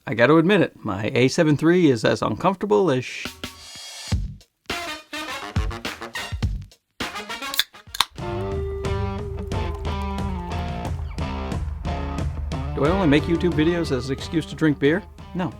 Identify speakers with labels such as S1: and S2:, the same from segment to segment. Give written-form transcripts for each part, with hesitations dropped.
S1: I got to admit it, my A7 III is as uncomfortable as Do I only make YouTube videos as an excuse to drink beer? No.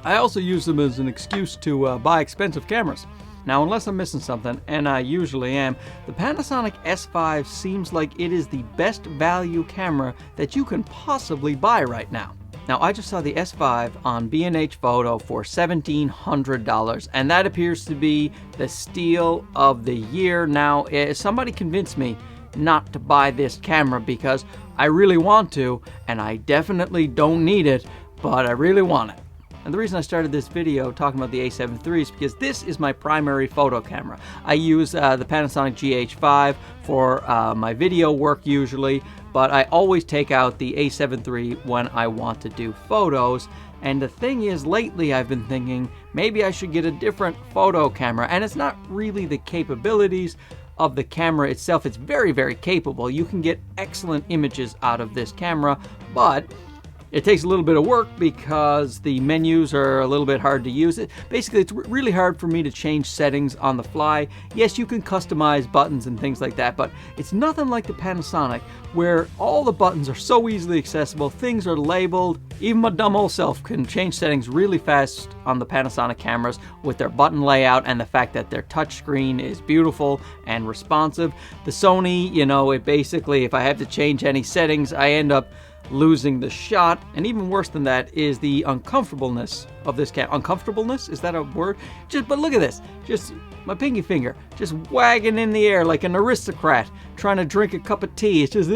S1: I also use them as an excuse to buy expensive cameras. Now, unless I'm missing something, and I usually am, the Panasonic S5 seems like it is the best value camera that you can possibly buy right now. Now, I just saw the S5 on B&H Photo for $1,700, and that appears to be the steal of the year. Now, somebody convinced me not to buy this camera because I really want to, and I definitely don't need it, but I really want it. And the reason I started this video talking about the A7 III is because this is my primary photo camera. I use the Panasonic GH5 for my video work usually, but I always take out the A7 III when I want to do photos. And the thing is, lately I've been thinking maybe I should get a different photo camera, and it's not really the capabilities of the camera itself. It's very, very capable. You can get excellent images out of this camera, but it takes a little bit of work because the menus are a little bit hard to use. Basically, it's really hard for me to change settings on the fly. Yes, you can customize buttons and things like that, but it's nothing like the Panasonic, where all the buttons are so easily accessible, things are labeled. Even my dumb old self can change settings really fast on the Panasonic cameras with their button layout and the fact that their touchscreen is beautiful and responsive. The Sony, you know, it basically, if I have to change any settings, I end up losing the shot. And even worse than that is the uncomfortableness of this camera. Uncomfortableness? Is that a word? But look at this. Just my pinky finger just wagging in the air like an aristocrat trying to drink a cup of tea. It's just,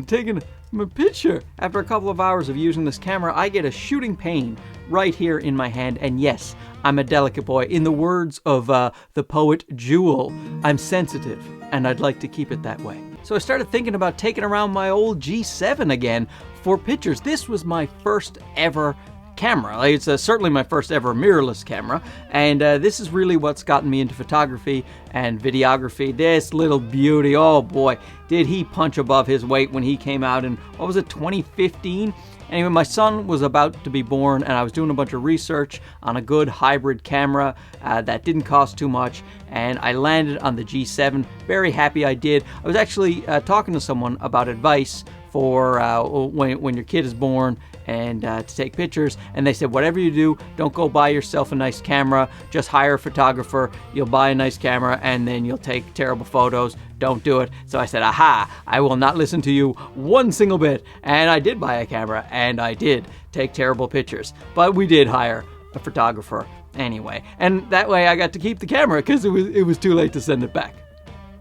S1: taking my picture. After a couple of hours of using this camera, I get a shooting pain right here in my hand. And yes, I'm a delicate boy. In the words of the poet Jewel, I'm sensitive, and I'd like to keep it that way. So I started thinking about taking around my old G7 again for pictures. This was my first ever camera. It's certainly my first ever mirrorless camera, and this is really what's gotten me into photography and videography. This little beauty, oh boy, did he punch above his weight when he came out in, what was it, 2015? Anyway, my son was about to be born, and I was doing a bunch of research on a good hybrid camera that didn't cost too much, and I landed on the G7. Very happy I did. I was actually talking to someone about advice for when your kid is born and to take pictures, and they said, whatever you do, don't go buy yourself a nice camera, just hire a photographer. You'll buy a nice camera and then you'll take terrible photos. Don't do it. So I said, aha, I will not listen to you one single bit. And I did buy a camera, and I did take terrible pictures, but we did hire a photographer anyway, and that way I got to keep the camera because it was too late to send it back.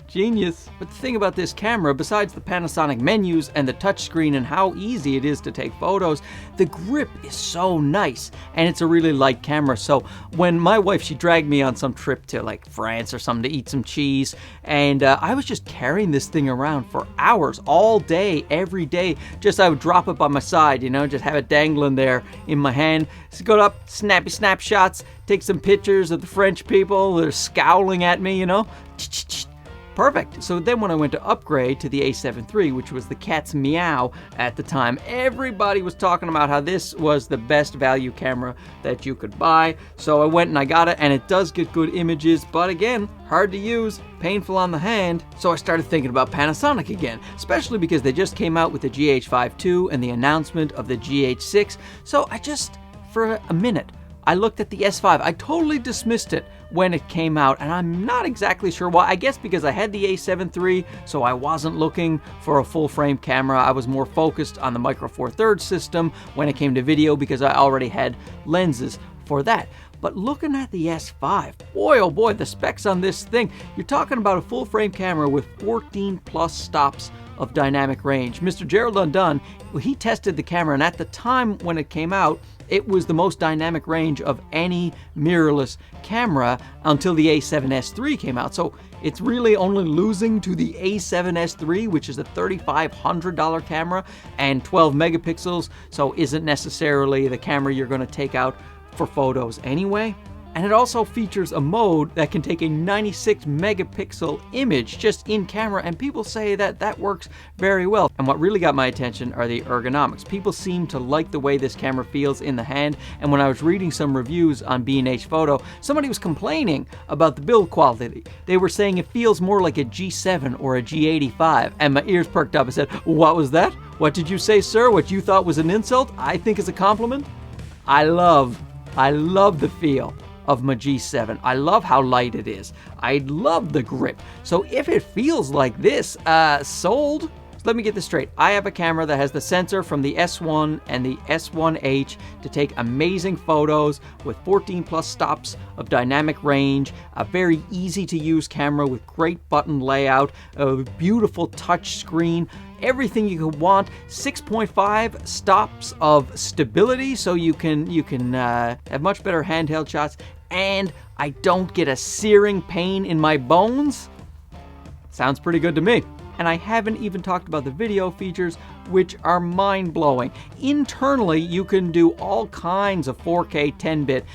S1: Genius. But the thing about this camera, besides the Panasonic menus and the touchscreen and how easy it is to take photos, the grip is so nice, and it's a really light camera. So when my wife, she dragged me on some trip to like France or something to eat some cheese, and I was just carrying this thing around for hours, all day, every day. Just I would drop it by my side, you know, just have it dangling there in my hand. Just go up, snappy snapshots, take some pictures of the French people. They're scowling at me, you know. Perfect. So then when I went to upgrade to the A7 III, which was the cat's meow at the time, everybody was talking about how this was the best value camera that you could buy. So I went and I got it, and it does get good images, but again, hard to use, painful on the hand. So I started thinking about Panasonic again, especially because they just came out with the GH5 II and the announcement of the GH6. So I just, for a minute, I looked at the S5. I totally dismissed it when it came out, and I'm not exactly sure why. I guess because I had the A7 III, so I wasn't looking for a full-frame camera. I was more focused on the Micro Four Thirds system when it came to video because I already had lenses for that. But looking at the S5, boy oh boy, the specs on this thing. You're talking about a full-frame camera with 14 plus stops of dynamic range. Mr. Gerald Undone, he tested the camera, and at the time when it came out, it was the most dynamic range of any mirrorless camera until the A7S III came out. So it's really only losing to the A7S III, which is a $3,500 camera and 12 megapixels, so isn't necessarily the camera you're going to take out for photos anyway. And it also features a mode that can take a 96 megapixel image just in camera, and people say that that works very well. And what really got my attention are the ergonomics. People seem to like the way this camera feels in the hand, and when I was reading some reviews on B&H Photo, somebody was complaining about the build quality. They were saying it feels more like a G7 or a G85, and my ears perked up. I said, "What was that? What did you say, sir? What you thought was an insult, I think is a compliment?" I love the feel of my G7. I love how light it is. I love the grip. So if it feels like this, sold. So let me get this straight. I have a camera that has the sensor from the S1 and the S1H to take amazing photos with 14 plus stops of dynamic range, a very easy to use camera with great button layout, a beautiful touch screen, everything you could want, 6.5 stops of stability so you can have much better handheld shots, and I don't get a searing pain in my bones. Sounds pretty good to me. And I haven't even talked about the video features, which are mind-blowing. Internally, you can do all kinds of 4K 10-bit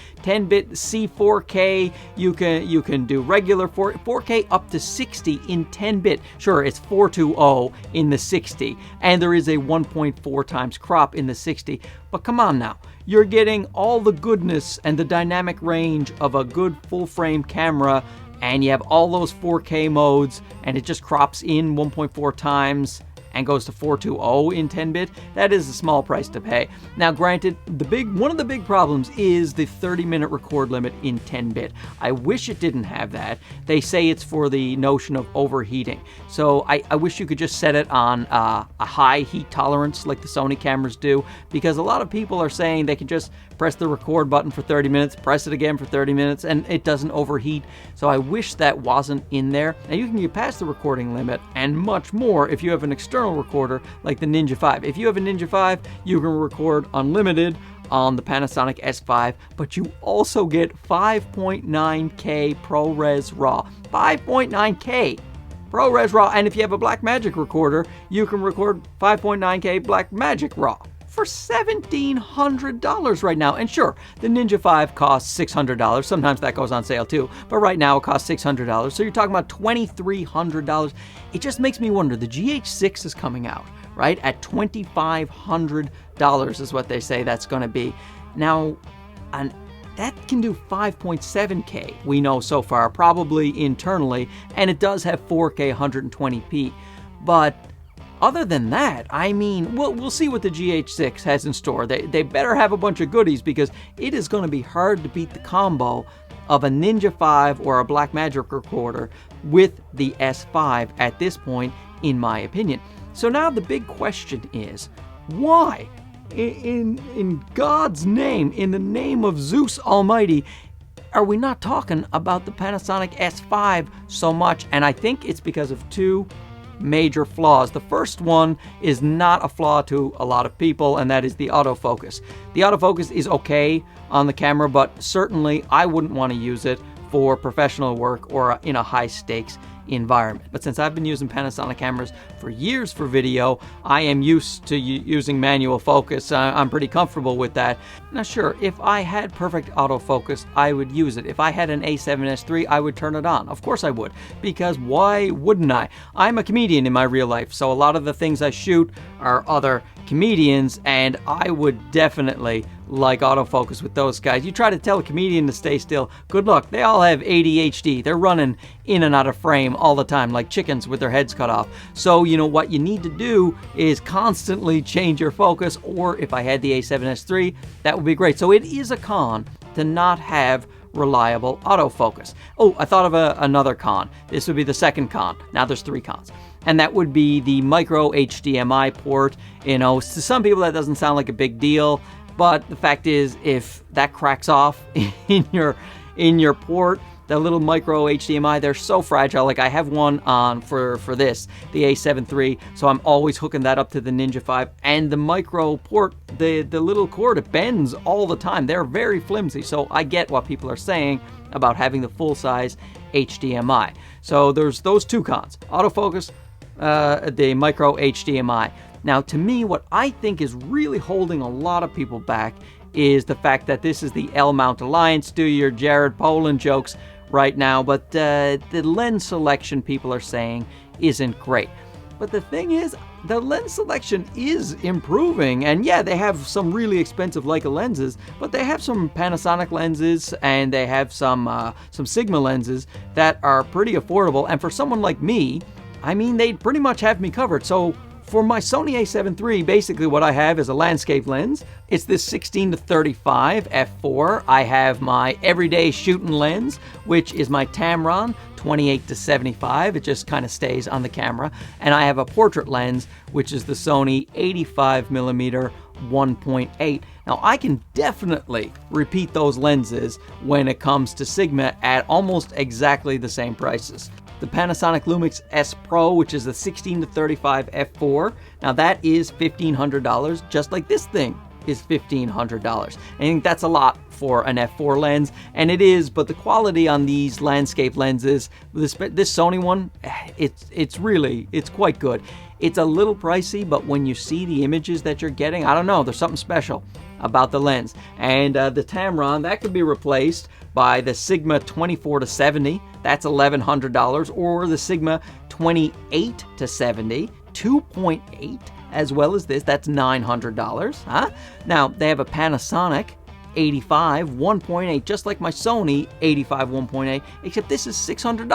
S1: C4K. You can do regular 4K up to 60 in 10-bit. Sure, it's 420 in the 60, and there is a 1.4 times crop in the 60. But come on now, you're getting all the goodness and the dynamic range of a good full-frame camera, and you have all those 4K modes, and it just crops in 1.4 times and goes to 420 in 10-bit. That is a small price to pay. Now granted, one of the big problems is the 30-minute record limit in 10-bit. I wish it didn't have that. They say it's for the notion of overheating. So I wish you could just set it on a high heat tolerance like the Sony cameras do, because a lot of people are saying they can just press the record button for 30 minutes, press it again for 30 minutes, and it doesn't overheat. So I wish that wasn't in there. Now you can get past the recording limit and much more if you have an external recorder like the Ninja 5. If you have a Ninja 5, you can record unlimited on the Panasonic S5, but you also get 5.9K ProRes RAW. 5.9K ProRes RAW, and if you have a Blackmagic recorder, you can record 5.9K Blackmagic RAW for $1,700 right now. And sure, the Ninja 5 costs $600. Sometimes that goes on sale too, but right now it costs $600. So you're talking about $2,300. It just makes me wonder, the GH6 is coming out, right, at $2,500 is what they say that's going to be. Now, that can do 5.7K, we know so far, probably internally, and it does have 4K 120p. But other than that, I mean, we'll see what the GH6 has in store. They better have a bunch of goodies, because it is going to be hard to beat the combo of a Ninja 5 or a Blackmagic recorder with the S5 at this point, in my opinion. So now the big question is, why? In God's name, in the name of Zeus Almighty, are we not talking about the Panasonic S5 so much? And I think it's because of two major flaws. The first one is not a flaw to a lot of people, and that is the autofocus. The autofocus is okay on the camera, but certainly I wouldn't want to use it for professional work or in a high stakes environment. But since I've been using Panasonic cameras for years for video, I am used to using manual focus. I'm pretty comfortable with that. Now sure, if I had perfect autofocus, I would use it. If I had an A7S III, I would turn it on. Of course I would, because why wouldn't I? I'm a comedian in my real life, so a lot of the things I shoot are other comedians, and I would definitely like autofocus with those guys. You try to tell a comedian to stay still, good luck. They all have ADHD. They're running in and out of frame all the time like chickens with their heads cut off. So you know what you need to do is constantly change your focus, or if I had the A7S III, that would be great. So it is a con to not have reliable autofocus. Oh, I thought of another con. This would be the second con. Now there's three cons. And that would be the micro HDMI port. You know, to some people that doesn't sound like a big deal, but the fact is, if that cracks off in your port, the little micro HDMI, they're so fragile. Like I have one on for this, the A7 III, so I'm always hooking that up to the Ninja 5. And the micro port, the little cord, it bends all the time. They're very flimsy, so I get what people are saying about having the full-size HDMI. So there's those two cons: autofocus, the micro HDMI. Now, to me, what I think is really holding a lot of people back is the fact that this is the L-mount Alliance. Do your Jared Polin jokes right now, but the lens selection, people are saying, isn't great. But the thing is, the lens selection is improving, and yeah, they have some really expensive Leica lenses, but they have some Panasonic lenses, and they have some Sigma lenses that are pretty affordable. And for someone like me, I mean, they pretty much have me covered. So for my Sony A7 III, basically what I have is a landscape lens. It's this 16-35 f4. I have my everyday shooting lens, which is my Tamron 28-75. It just kind of stays on the camera. And I have a portrait lens, which is the Sony 85mm 1.8. Now, I can definitely repeat those lenses when it comes to Sigma at almost exactly the same prices. The Panasonic Lumix S Pro, which is the 16-35 f4. Now that is $1,500, just like this thing is $1,500. I think that's a lot for an f4 lens, and it is, but the quality on these landscape lenses, this Sony one, it's quite good. It's a little pricey, but when you see the images that you're getting, I don't know, there's something special about the lens. And the Tamron, that could be replaced by the Sigma 24-70, that's $1,100, or the Sigma 28-70, 2.8, as well as this, that's $900. Huh? Now, they have a Panasonic 85 1.8, just like my Sony 85 1.8, except this is $600.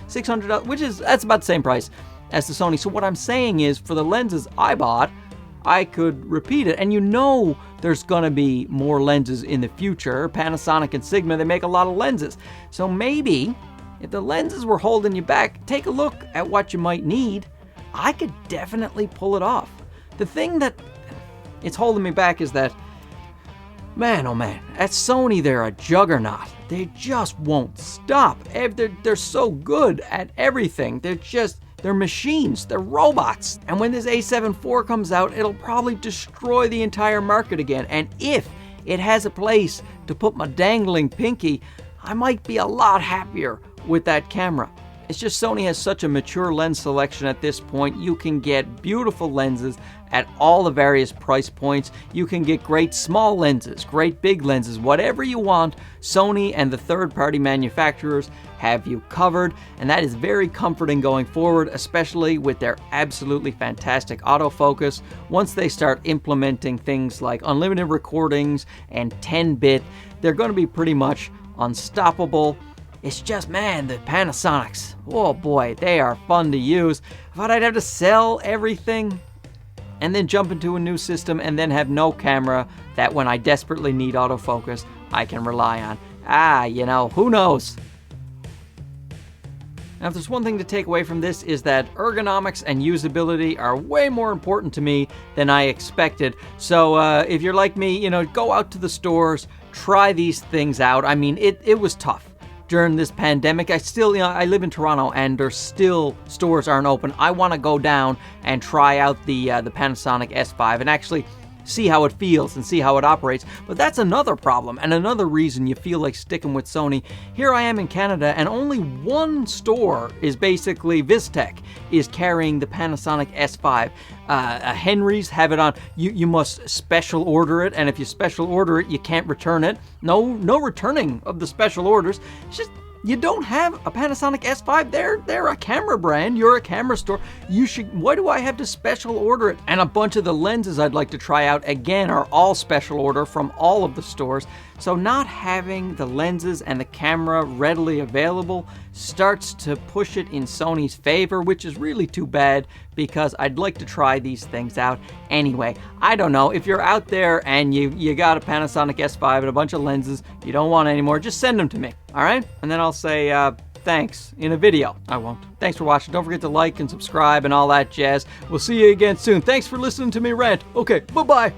S1: $600, which is, that's about the same price as the Sony. So what I'm saying is, for the lenses I bought, I could repeat it. And you know there's gonna be more lenses in the future. Panasonic and Sigma, they make a lot of lenses. So maybe, if the lenses were holding you back, take a look at what you might need. I could definitely pull it off. The thing that it's holding me back is that, man, oh man, at Sony, they're a juggernaut. They just won't stop. They're so good at everything. They're machines, they're robots. And when this A7 IV comes out, it'll probably destroy the entire market again. And if it has a place to put my dangling pinky, I might be a lot happier with that camera. It's just Sony has such a mature lens selection at this point. You can get beautiful lenses at all the various price points. You can get great small lenses, great big lenses, whatever you want. Sony and the third-party manufacturers have you covered, and that is very comforting going forward, especially with their absolutely fantastic autofocus. Once they start implementing things like unlimited recordings and 10-bit, they're going to be pretty much unstoppable. It's just, man, the Panasonics, oh boy, they are fun to use. I thought I'd have to sell everything and then jump into a new system and then have no camera that when I desperately need autofocus, I can rely on. You know, who knows? Now, if there's one thing to take away from this, is that ergonomics and usability are way more important to me than I expected. So if you're like me, you know, go out to the stores, try these things out. I mean, it was tough during this pandemic. I still, you know, I live in Toronto and there's still stores aren't open. I want to go down and try out the Panasonic S5 and actually see how it feels and see how it operates. But that's another problem and another reason you feel like sticking with Sony. Here I am in Canada and only one store is basically Vistec is carrying the Panasonic S5. Henry's have it on. You must special order it, and if you special order it, you can't return it. No returning of the special orders. It's just, you don't have a Panasonic S5. They're a camera brand. You're a camera store. Why do I have to special order it? And a bunch of the lenses I'd like to try out, again, are all special order from all of the stores. So not having the lenses and the camera readily available starts to push it in Sony's favor, which is really too bad because I'd like to try these things out anyway. I don't know, if you're out there and you got a Panasonic S5 and a bunch of lenses you don't want anymore, just send them to me, all right? And then I'll say thanks in a video. I won't. Thanks for watching. Don't forget to like and subscribe and all that jazz. We'll see you again soon. Thanks for listening to me rant. Okay, bye-bye.